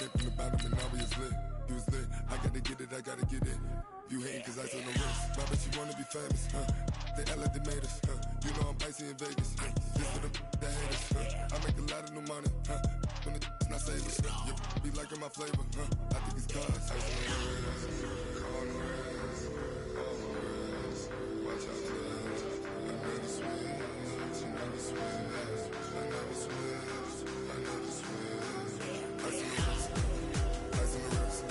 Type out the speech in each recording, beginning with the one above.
Came from the bottom and now we is lit. You was lit, I gotta get it, I gotta get it. You hating cause ice on the wrist. My bitch, you wanna be famous, huh? They act like they made us, huh? You know I'm icy in Vegas, huh? This for the that hate us, huh? I make a lot of new money, huh? When the not savers, you be liking my flavor, huh? I think it's God's. Ice on the wrist, on the wrist, on the wrist. Watch out, cuz I never switch, I never switch, I never switch, I never switch. Ice on the wrist, ice on the wrist, ice on the wrist, ice on the wrist, ice on the wrist.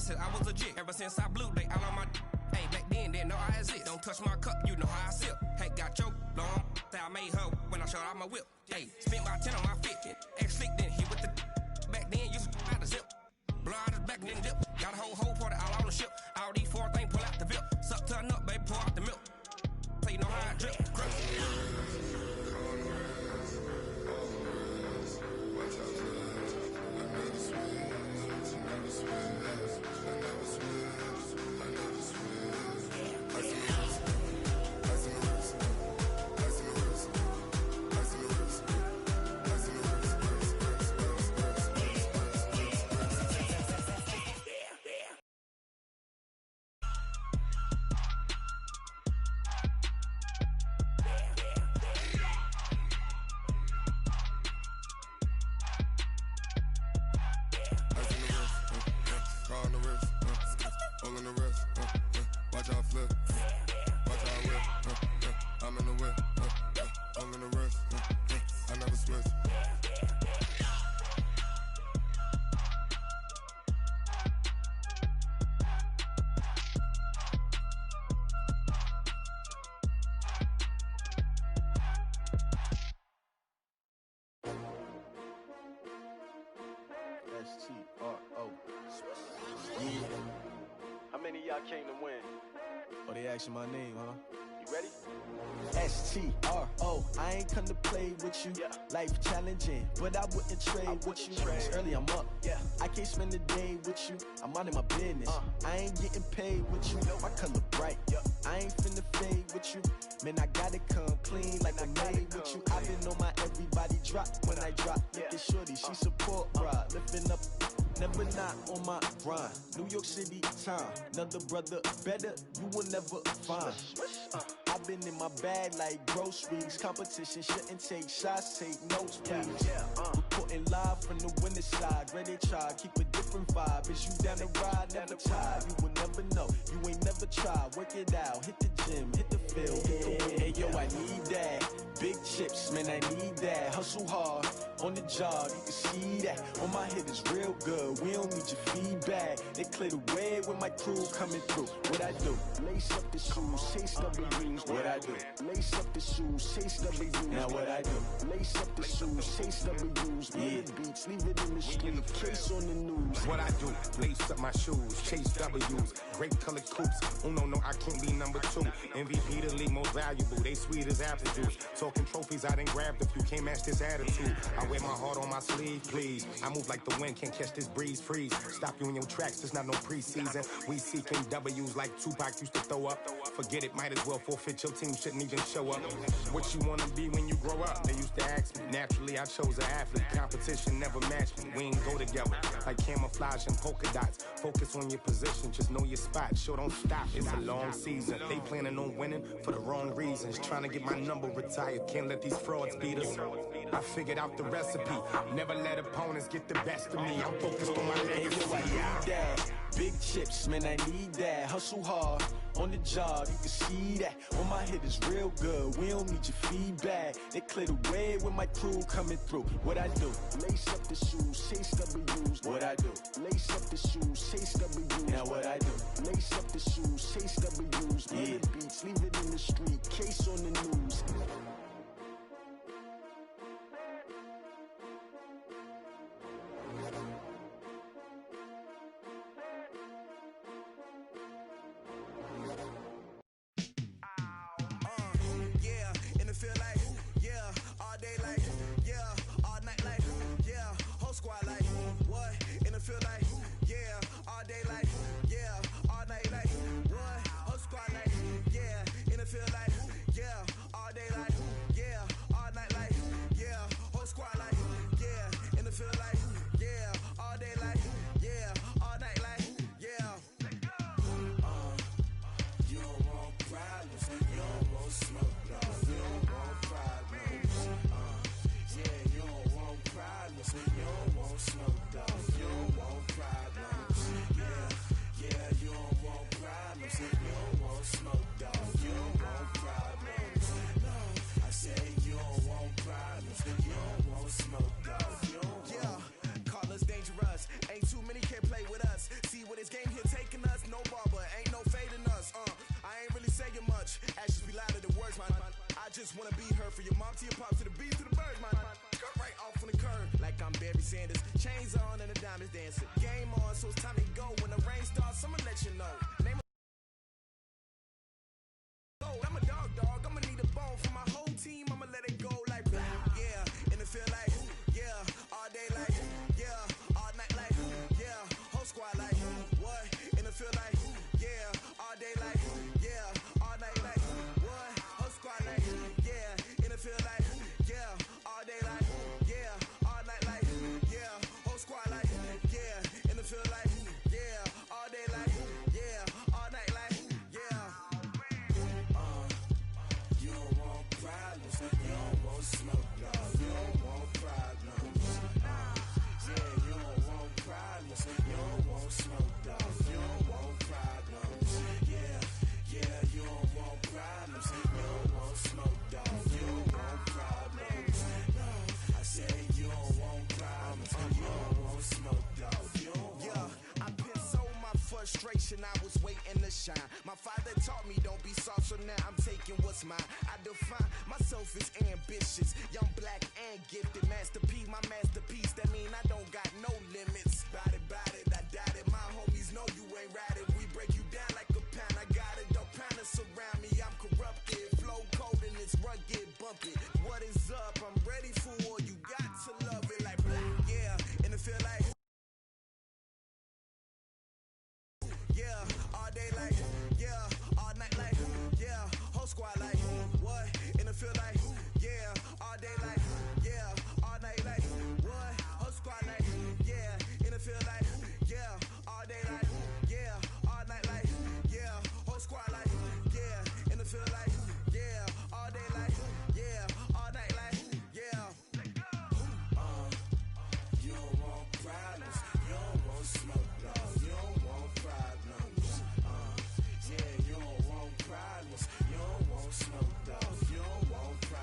I was legit. Ever since I blew, they all on my hey, back then, didn't know I exist. Don't touch my cup, you know how I sip. Hey, got your long, that I made her when I showed out my whip. Hey, spent my 10 on my fit. Ex-slick, then he with the back then, used to out the zip. Blow out his back, then dip. Got a whole party all on the ship. All these four things, pull out the VIP. Suck to a nut, baby, pour out the milk. So you know how I drip. Grip. How many of y'all came to win? Oh, they asking my name, huh? You ready? STRO, I ain't come to play with you. Yeah. Life challenging, but I wouldn't trade with you. It's early, I'm up. Yeah. I can't spend the day with you. I'm minding my business. I ain't getting paid with you. My color bright. Yeah. I ain't finna fade with you. Man, I gotta come clean like I'm made with you. I've been on my everybody drop when I drop. Look at shorty, she support ride. Lifting up, never not on my grind. New York City time, another brother better, you will never find. I've been in my bag like groceries. Competition shouldn't take shots, take notes, please. Reporting live from the winning side. Ready to try, keep a different vibe. Is you down the ride, never tired. You will never know, you ain't never tried. Work it out, hit the gym, hit the field, hit the win. Hey yo, I need that. Big chips, man, I need that. Hustle hard, on the job, you can see that. On my head is real good, we don't need your feedback. They clear the way with my crew coming through. What I do? Lace up the shoes, chase W's. What I do? Lace up the shoes, chase W's. Now what I do? Lace up the shoes, chase W's. Yeah. Beats, leave it in the street, case on the news. What I do? Lace up my shoes, chase W's. Great colored coops. Oh no, I can't be number 2. MVP the league most valuable. They sweet as apple juice. Talking trophies, I done grabbed a few. Can't match this attitude. I wear my heart on my sleeve, please. I move like the wind, can't catch this breeze. Freeze. Stop you in your tracks. There's not no preseason. We seeking W's like Tupac used to throw up. Forget it, might as well forfeit. Your team shouldn't even show up. What you wanna be when you grow up? They used to ask me. Naturally, I chose an athlete. Competition never matched me. We ain't go together like camouflage and polka dots. Focus on your position, just know your spot. Sure, don't stop. It's a long season. They planning on winning for the wrong reasons. Trying to get my number retired. Can't let these frauds beat us. I figured out the recipe. Never let opponents get the best of me. I'm focused on my legacy. I need that. Big chips, man, I need that. Hustle hard, on the job, you can see that. On my head is real good, we don't need your feedback. They clear the way with my crew coming through. What I do? Lace up the shoes, chase W's. What I do? Lace up the shoes, chase W's. Now what I do? Lace up the shoes, chase W's. Yeah. Beats, leave it in the street, case on the news. just wanna be her. For your mom to your pop to the beat to the birds, man. Cut right off on the curb, like I'm Barry Sanders. Chains on and the diamonds dancing. Game on, so it's time to go. When the rain starts, I'ma let you know. Name I'm a dog, I'ma need a bone for my whole team. I'ma let it go like yeah, and it feel like yeah, all day like yeah, all night like yeah, whole squad like what? And it feel like yeah, all day like yeah, all night like what? Whole squad like yeah, and it feel like yeah, all day like yeah, all night like yeah, whole squad like yeah, and it feel like yeah, all day like yeah, all night like yeah. You don't want problems, you don't want smoke, no. You don't want problems, yeah. You don't want problems, you don't want smoke, dog. You don't want problems, yeah, yeah. You don't want problems, you don't want smoke, dog. You don't want problems, no. I said you don't want problems, you don't want smoke, dog. You don't want. Yeah, I pissed so my frustration, I was waiting to shine. My father taught me don't be soft, so now I'm taking what's mine. I define myself as ambitious, young, black, and gifted. Master P, my masterpiece. That mean I don't got no limits. Bout it, I doubt it. My homies know you ain't ratted. We break you down like a pound. I got it, don't pound us around me. I'm corrupted, flow cold and it's rugged, bumpy. What is up? I'm ready for war. You got to love it like yeah, and it feel like yeah, all day like yeah, all night like yeah, whole squad like what? And it feel like yeah, all day like yeah, all night like what? Whole squad like yeah, and it feel like yeah, all day like yeah, all night like yeah, whole squad like yeah, and it feel like yeah, all day like yeah, all night like yeah. You don't want problems, you don't want smoke, no. You don't want problems, yeah. You don't want problems, you don't want smoke, dog. You don't want problems.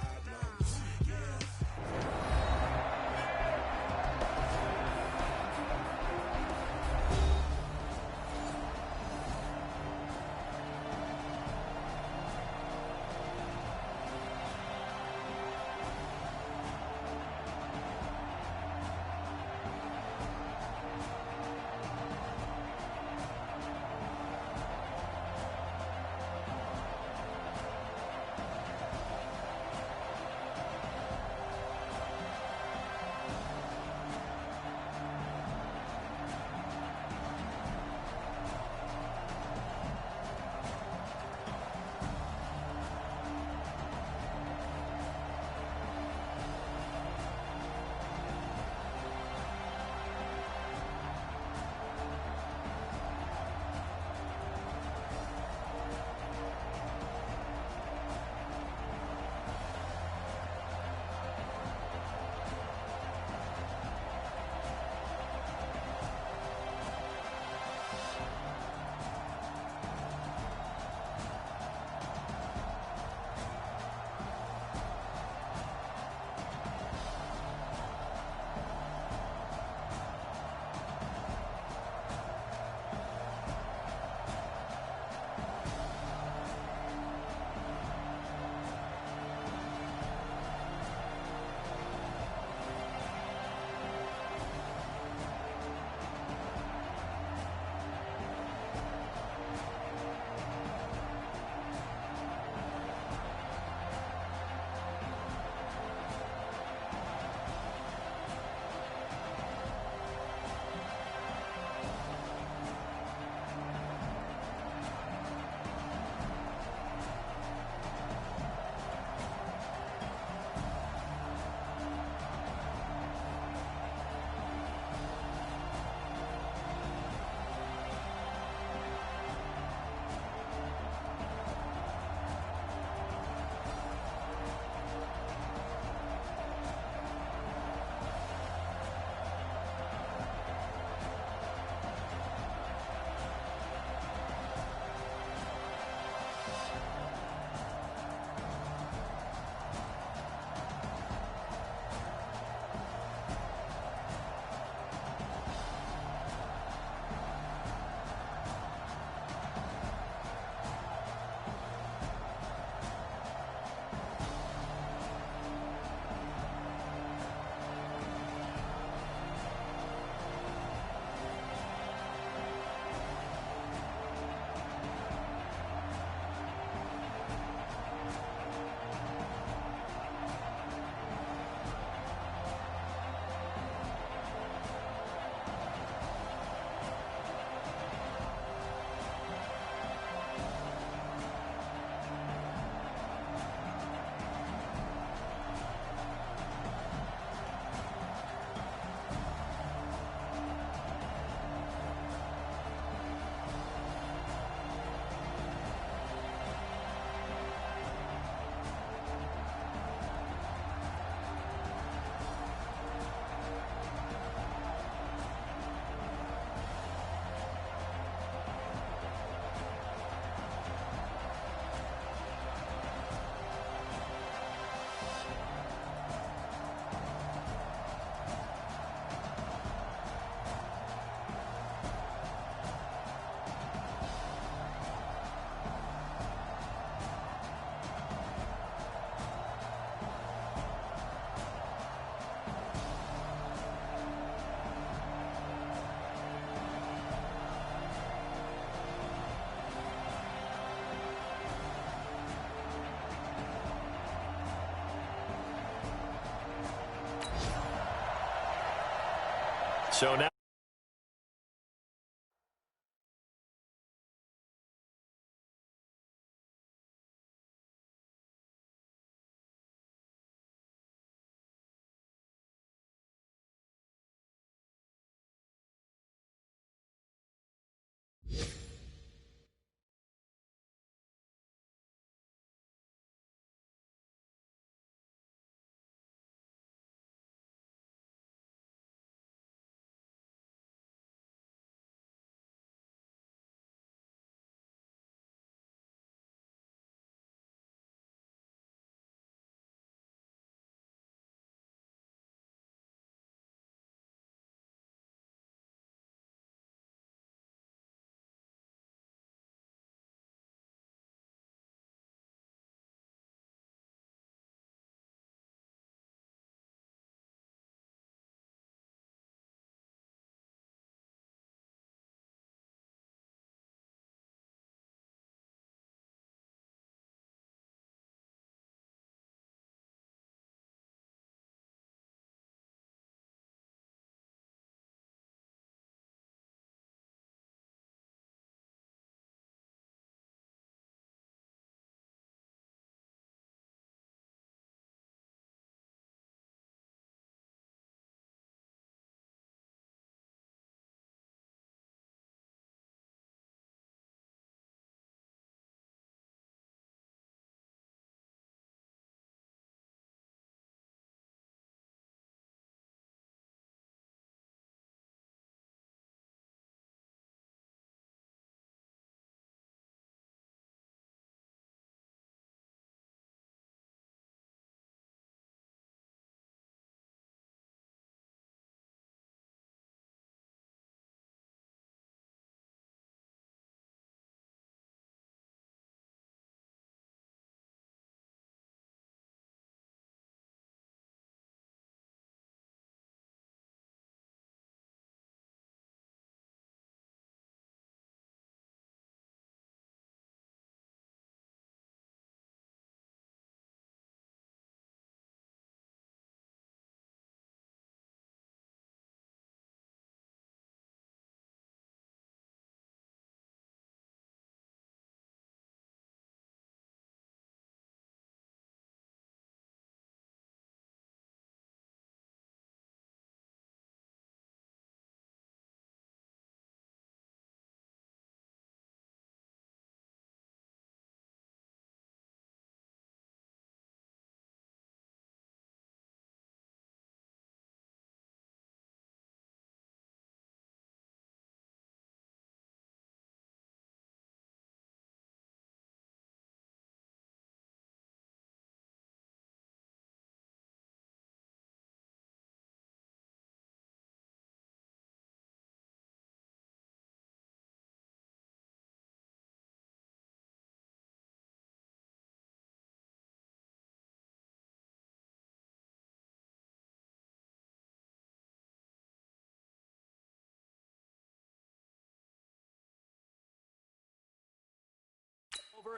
So now.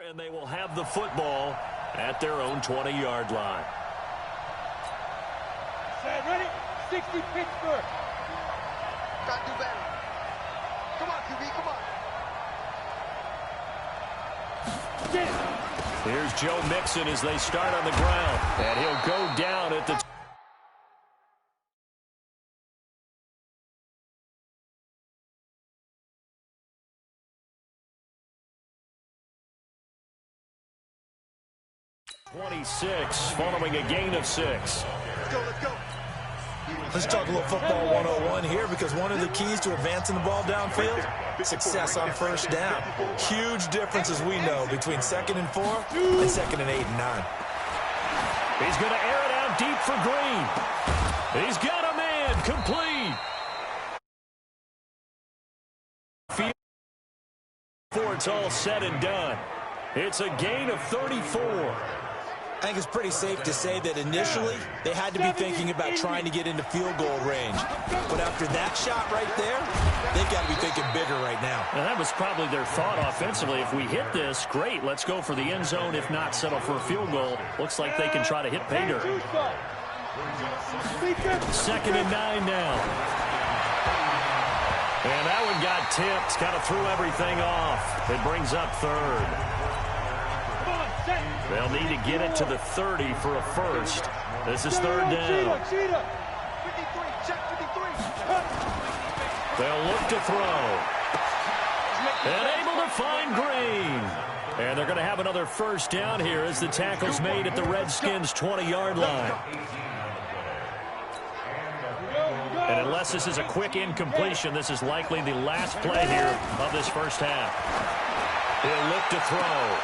And they will have the football at their own 20-yard line. Set, ready? 60 Pittsburgh. Got to do better. Come on, QB, come on. Here's Joe Mixon as they start on the ground. And he'll go down at the... .26 following a gain of 6. Let's go, let's go. Let's talk a little football 101 here, because one of the keys to advancing the ball downfield, success on first down. Huge difference, as we know, between 2nd and 4 and 2nd and 8 and 9. He's going to air it out deep for Green. He's got a man complete. Before it's all said and done, it's a gain of 34. I think it's pretty safe to say that initially they had to be thinking about trying to get into field goal range. But after that shot right there, they've got to be thinking bigger right now. And that was probably their thought offensively. If we hit this, great, let's go for the end zone. If not, settle for a field goal. Looks like they can try to hit pay dirt. 2nd and 9 now. And that one got tipped, kind of threw everything off. It brings up third. They'll need to get it to the 30 for a first. This is third down. They'll look to throw. And able to find Green. And they're going to have another first down here as the tackle's made at the Redskins' 20-yard line. And unless this is a quick incompletion, this is likely the last play here of this first half. He'll look to throw.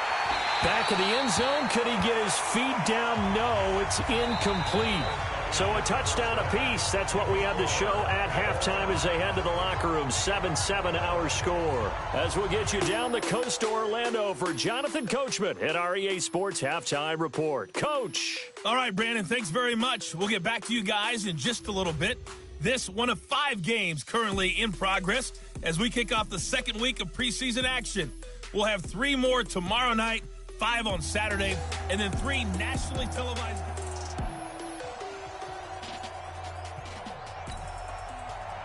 Back in the end zone, could he get his feet down? No, it's incomplete. So a touchdown apiece. That's what we have to show at halftime as they head to the locker room. 7-7 our score. As we'll get you down the coast to Orlando for Jonathan Coachman at our EA Sports Halftime Report. Coach. All right, Brandon, thanks very much. We'll get back to you guys in just a little bit. This one of 5 games currently in progress as we kick off the second week of preseason action. We'll have 3 more tomorrow night, 5 on Saturday, and then 3 nationally televised.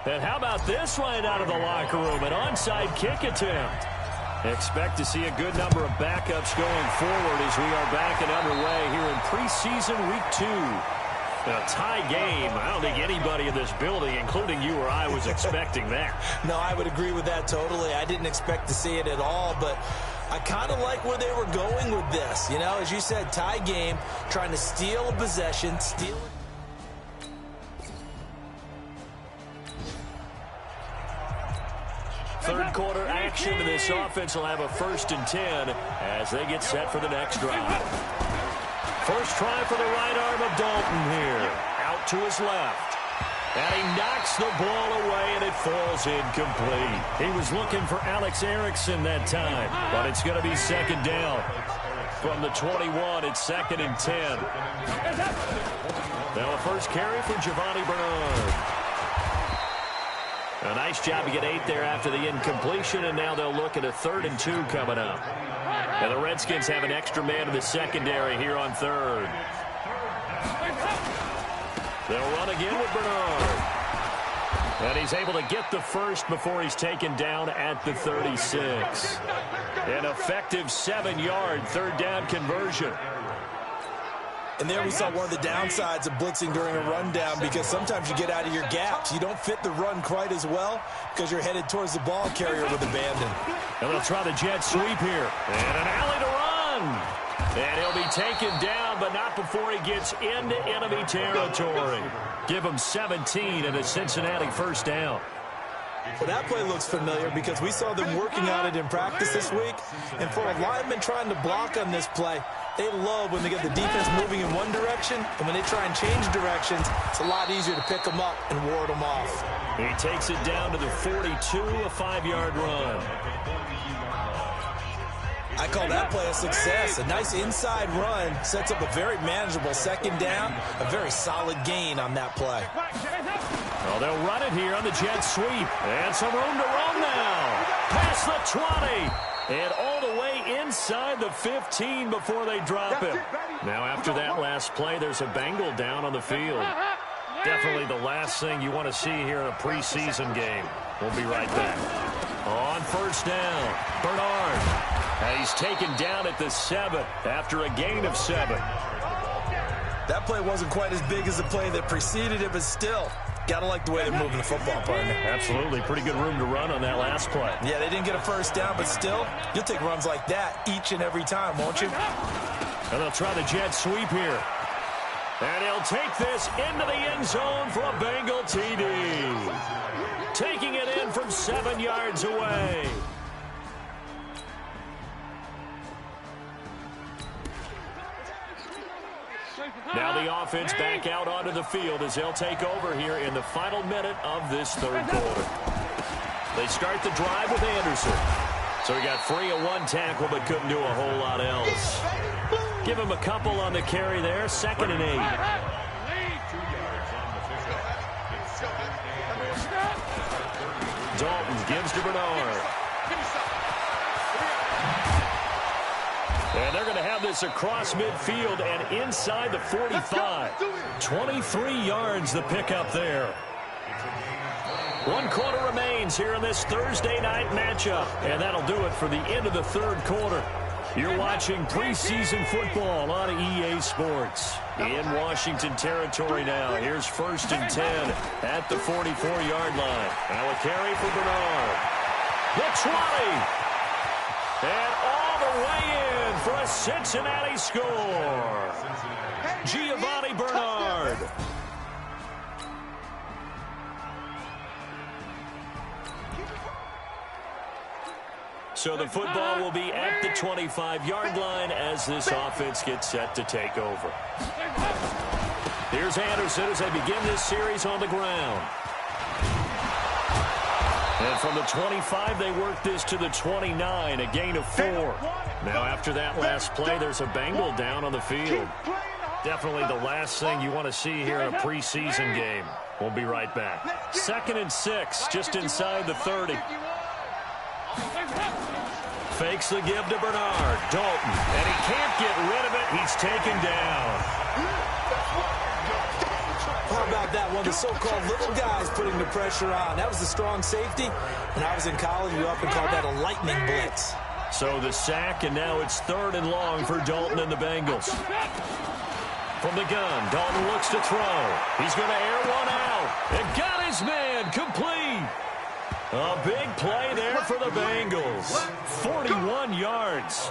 And how about this right out of the locker room? An onside kick attempt. Expect to see a good number of backups going forward as we are back and underway here in preseason week 2. A tie game. I don't think anybody in this building, including you or I, was expecting that. No, I would agree with that totally. I didn't expect to see it at all, but I kind of like where they were going with this. You know, as you said, tie game, trying to steal a possession, steal it. Third quarter action to this offense will have a 1st and 10 as they get set for the next drive. First try for the right arm of Dalton here. Out to his left. And he knocks the ball away, and it falls incomplete. He was looking for Alex Erickson that time, but it's going to be second down. From the 21, it's 2nd and 10. Now a first carry for Giovanni Bernard. A nice job to get 8 there after the incompletion, and now they'll look at a 3rd and 2 coming up. And the Redskins have an extra man in the secondary here on 3rd. They'll run again with Bernard. And he's able to get the first before he's taken down at the 36. An effective 7-yard 3rd down conversion. And there we saw one of the downsides of blitzing during a rundown, because sometimes you get out of your gaps. You don't fit the run quite as well because you're headed towards the ball carrier with abandon. And they'll try the jet sweep here. And an alley to run. And he'll be taken down, but not before he gets into enemy territory. Give him 17 and a Cincinnati first down. Well, that play looks familiar because we saw them working on it in practice this week. And for a lineman trying to block on this play, they love when they get the defense moving in one direction, and when they try and change directions, it's a lot easier to pick them up and ward them off. He takes it down to the 42, a 5-yard run. I call that play a success. A nice inside run sets up a very manageable 2nd down, a very solid gain on that play. Well, they'll run it here on the jet sweep. And some room to run now. Past the 20. And all the way inside the 15 before they drop him. Now, after that last play, there's a Bengal down on the field. Definitely the last thing you want to see here in a preseason game. We'll be right back. On first down, Bernard. And he's taken down at the 7 after a gain of 7. That play wasn't quite as big as the play that preceded it, but still, got to like the way they're moving the football, partner. Absolutely. Pretty good room to run on that last play. Yeah, they didn't get a first down, but still, you'll take runs like that each and every time, won't you? And they'll try the jet sweep here. And he'll take this into the end zone for a Bengal TD. Taking it in from 7 yards away. Now the offense back out onto the field as they'll take over here in the final minute of this 3rd quarter. They start the drive with Anderson. So he got free of 1 tackle but couldn't do a whole lot else. Give him a couple on the carry there. 2nd and 8. Dalton gives to Bernard. And they're going to have this across midfield and inside the 45. 23 yards the pickup there. 1 quarter remains. points here in this Thursday night matchup. And that'll do it for the end of the third quarter. You're watching preseason football on EA Sports. In Washington territory now. Here's 1st and 10 at the 44-yard line. Now a carry for Bernard. The 20. And all the way in for a Cincinnati score. Giovanni Bernard. So the football will be at the 25-yard line as this offense gets set to take over. Here's Anderson as they begin this series on the ground. And from the 25, they work this to the 29, a gain of 4. Now after that last play, there's a Bengal down on the field. Definitely the last thing you want to see here in a preseason game. We'll be right back. 2nd and 6, just inside the 30. Fakes the give to Bernard. Dalton. And he can't get rid of it. He's taken down. How about that one? The so-called little guys putting the pressure on. That was the strong safety. When I was in college, we often called that a lightning blitz. So the sack, and now it's 3rd and long for Dalton and the Bengals. From the gun, Dalton looks to throw. He's going to air one out. And got his man complete. A big play there for the Bengals. 41 yards.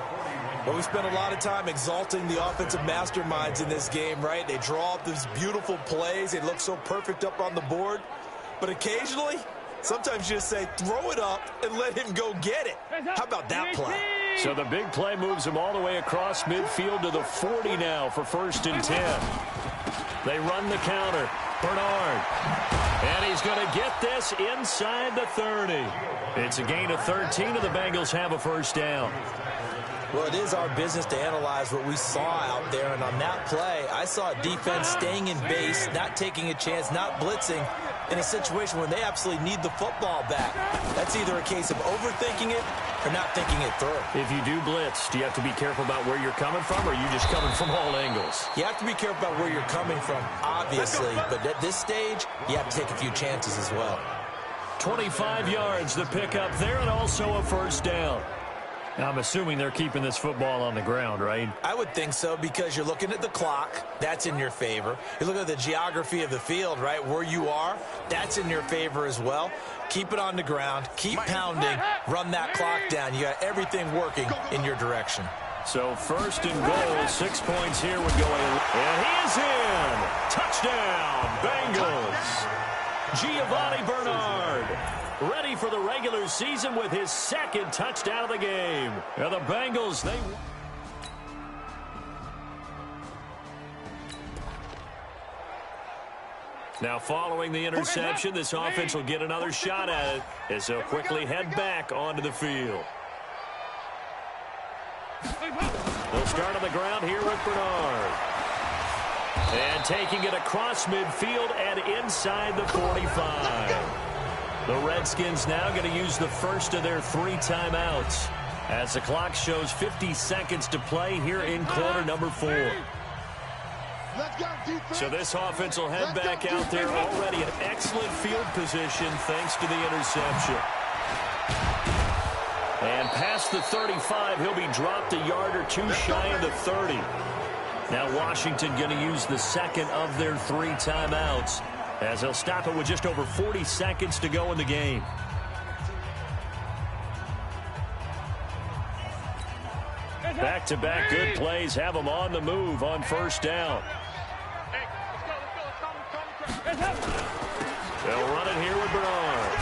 Well, we spent a lot of time exalting the offensive masterminds in this game, right? They draw up these beautiful plays. They look so perfect up on the board. But occasionally, sometimes you just say, throw it up and let him go get it. How about that play? So the big play moves him all the way across midfield to the 40 now for 1st and 10. They run the counter. Bernard. And he's going to get this inside the 30. It's a gain of 13, and the Bengals have a 1st down. Well, it is our business to analyze what we saw out there, and on that play, I saw a defense staying in base, not taking a chance, not blitzing, in a situation where they absolutely need the football back. That's either a case of overthinking it or not thinking it through. If you do blitz, do you have to be careful about where you're coming from, or are you just coming from all angles? You have to be careful about where you're coming from, obviously, but at this stage, you have to take a few chances as well. 25 yards, the pickup there, and also a 1st down. Now, I'm assuming they're keeping this football on the ground, right? I would think so, because you're looking at the clock. That's in your favor. You look at the geography of the field, right, where you are. That's in your favor as well. Keep it on the ground. Keep pounding. Run that clock down. You got everything working in your direction. So 1st and goal, 6 points here would go in. And he is in. Touchdown, Bengals. Giovanni Bernard. Ready for the regular season with his 2nd touchdown of the game. And the Bengals, they... Now following the interception, this offense will get another shot at it as they'll quickly head back onto the field. They'll start on the ground here with Bernard. And taking it across midfield and inside the 45. The Redskins now going to use the first of their 3 timeouts as the clock shows 50 seconds to play here in quarter number 4. So this offense will head back out there already in excellent field position thanks to the interception. And past the 35, he'll be dropped a yard or 2 shy of the 30. Now Washington going to use the 2nd of their 3 timeouts, as they'll stop it with just over 40 seconds to go in the game. Back-to-back good plays have them on the move on 1st down. They'll run it here with Bernard.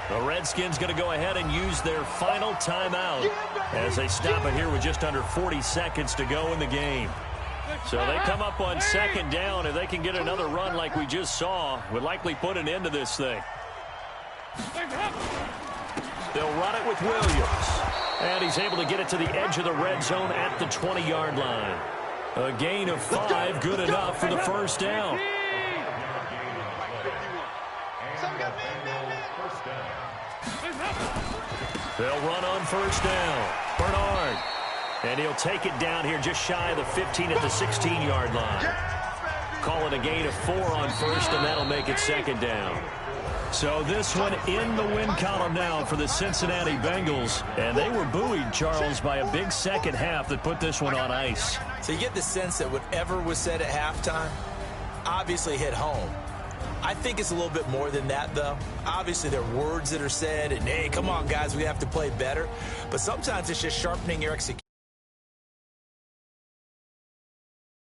The Redskins going to go ahead and use their final timeout as they stop it here with just under 40 seconds to go in the game. So they come up on 2nd down. If they can get another run like we just saw, would likely put an end to this thing. They'll run it with Williams. And he's able to get it to the edge of the red zone at the 20-yard line. A gain of 5, good enough for the 1st down. They'll run on 1st down. Bernard. And he'll take it down here just shy of the 15 at the 16-yard line. Call it a gain of 4 on 1st, and that'll make it 2nd down. So this one in the win column now for the Cincinnati Bengals. And they were buoyed, Charles, by a big second half that put this one on ice. So you get the sense that whatever was said at halftime obviously hit home. I think it's a little bit more than that, though. Obviously, there are words that are said, and, hey, come on, guys, we have to play better. But sometimes it's just sharpening your execution.